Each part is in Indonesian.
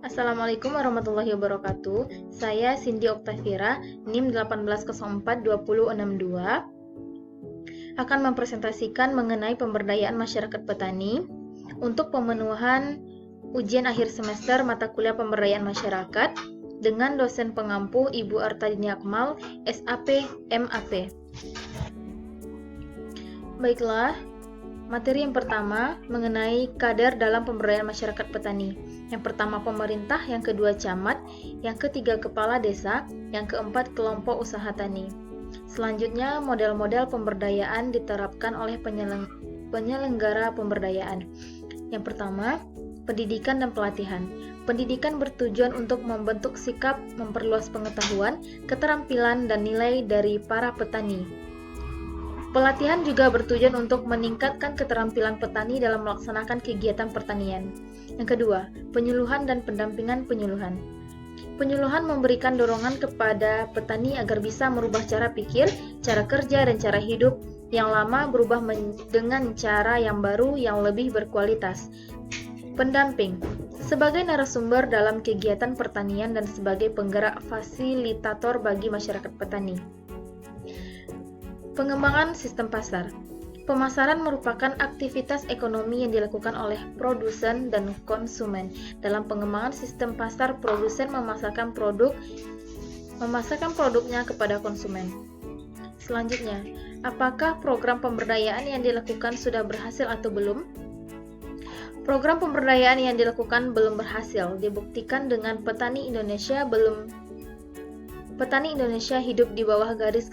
Assalamualaikum warahmatullahi wabarakatuh. Saya Cindy Oktavira, NIM 1804062, akan mempresentasikan mengenai pemberdayaan masyarakat petani untuk pemenuhan ujian akhir semester mata kuliah pemberdayaan masyarakat dengan dosen pengampu Ibu Artadini Akmal, SAP, MAP. Baiklah, materi yang pertama mengenai kadar dalam pemberdayaan masyarakat petani. Yang pertama pemerintah, yang kedua camat, yang ketiga kepala desa, yang keempat kelompok usaha tani. Selanjutnya model-model pemberdayaan diterapkan oleh penyelenggara pemberdayaan. Yang pertama, pendidikan dan pelatihan. Pendidikan bertujuan untuk membentuk sikap, memperluas pengetahuan, keterampilan, dan nilai dari para petani. Pelatihan juga bertujuan untuk meningkatkan keterampilan petani dalam melaksanakan kegiatan pertanian. Yang kedua, penyuluhan dan pendampingan penyuluhan. Penyuluhan memberikan dorongan kepada petani agar bisa merubah cara pikir, cara kerja, dan cara hidup yang lama berubah dengan cara yang baru yang lebih berkualitas. Pendamping sebagai narasumber dalam kegiatan pertanian dan sebagai penggerak fasilitator bagi masyarakat petani. Pengembangan sistem pasar. Pemasaran merupakan aktivitas ekonomi yang dilakukan oleh produsen dan konsumen. Dalam pengembangan sistem pasar, produsen memasarkan produknya kepada konsumen. Selanjutnya, apakah program pemberdayaan yang dilakukan sudah berhasil atau belum? Program pemberdayaan yang dilakukan belum berhasil, dibuktikan dengan petani Indonesia hidup di bawah garis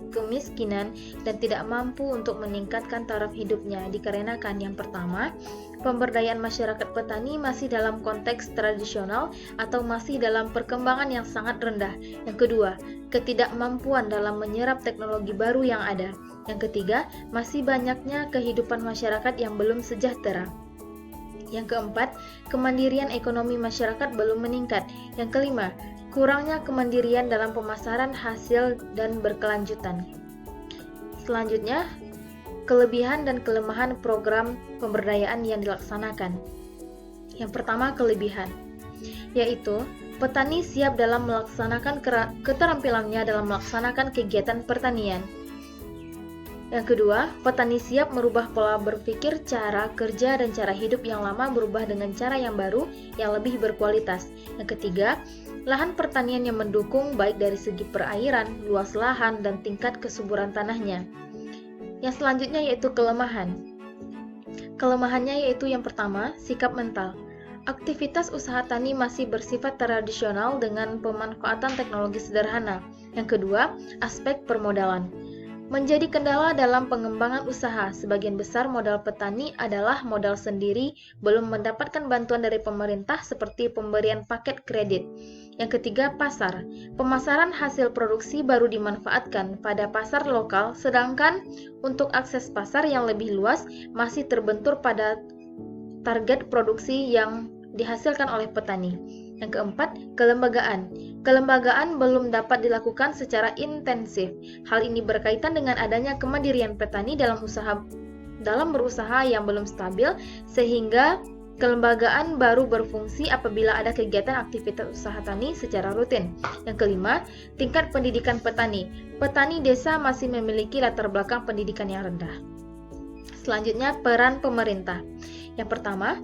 kemiskinan dan tidak mampu untuk meningkatkan taraf hidupnya dikarenakan yang pertama, pemberdayaan masyarakat petani masih dalam konteks tradisional atau masih dalam perkembangan yang sangat rendah. Yang kedua, ketidakmampuan dalam menyerap teknologi baru yang ada. Yang ketiga, masih banyaknya kehidupan masyarakat yang belum sejahtera. Yang keempat, kemandirian ekonomi masyarakat belum meningkat. Yang kelima, kurangnya kemandirian dalam pemasaran hasil dan berkelanjutan. Selanjutnya, kelebihan dan kelemahan program pemberdayaan yang dilaksanakan. Yang pertama, kelebihan, yaitu petani siap dalam melaksanakan keterampilannya dalam melaksanakan kegiatan pertanian. Yang kedua, petani siap merubah pola berpikir, cara kerja, dan cara hidup yang lama berubah dengan cara yang baru yang lebih berkualitas. Yang ketiga, lahan pertanian yang mendukung baik dari segi perairan, luas lahan, dan tingkat kesuburan tanahnya. Yang selanjutnya yaitu kelemahan. Kelemahannya yaitu yang pertama, sikap mental. Aktivitas usaha tani masih bersifat tradisional dengan pemanfaatan teknologi sederhana. Yang kedua, aspek permodalan. Menjadi kendala dalam pengembangan usaha, sebagian besar modal petani adalah modal sendiri, belum mendapatkan bantuan dari pemerintah seperti pemberian paket kredit. Yang ketiga, pasar. Pemasaran hasil produksi baru dimanfaatkan pada pasar lokal, sedangkan untuk akses pasar yang lebih luas masih terbentur pada target produksi yang dihasilkan oleh petani. Yang keempat, kelembagaan. Kelembagaan belum dapat dilakukan secara intensif. Hal ini berkaitan dengan adanya kemandirian petani dalam berusaha yang belum stabil, sehingga kelembagaan baru berfungsi apabila ada kegiatan aktivitas usaha tani secara rutin. Yang kelima, tingkat pendidikan petani. Petani desa masih memiliki latar belakang pendidikan yang rendah. Selanjutnya, peran pemerintah. Yang pertama,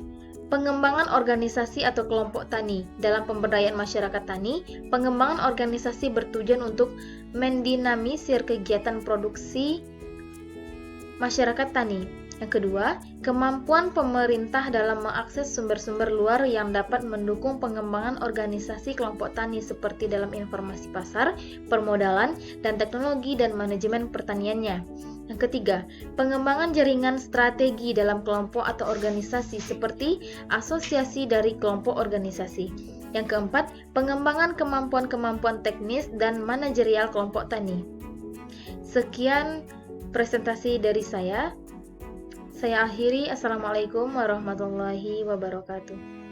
pengembangan organisasi atau kelompok tani. Dalam pemberdayaan masyarakat tani, pengembangan organisasi bertujuan untuk mendinamisir kegiatan produksi masyarakat tani. Yang kedua, kemampuan pemerintah dalam mengakses sumber-sumber luar yang dapat mendukung pengembangan organisasi kelompok tani seperti dalam informasi pasar, permodalan, dan teknologi dan manajemen pertaniannya. Yang ketiga, pengembangan jaringan strategi dalam kelompok atau organisasi seperti asosiasi dari kelompok organisasi. Yang keempat, pengembangan kemampuan-kemampuan teknis dan manajerial kelompok tani. Sekian presentasi dari saya. Saya akhiri. Assalamualaikum warahmatullahi wabarakatuh.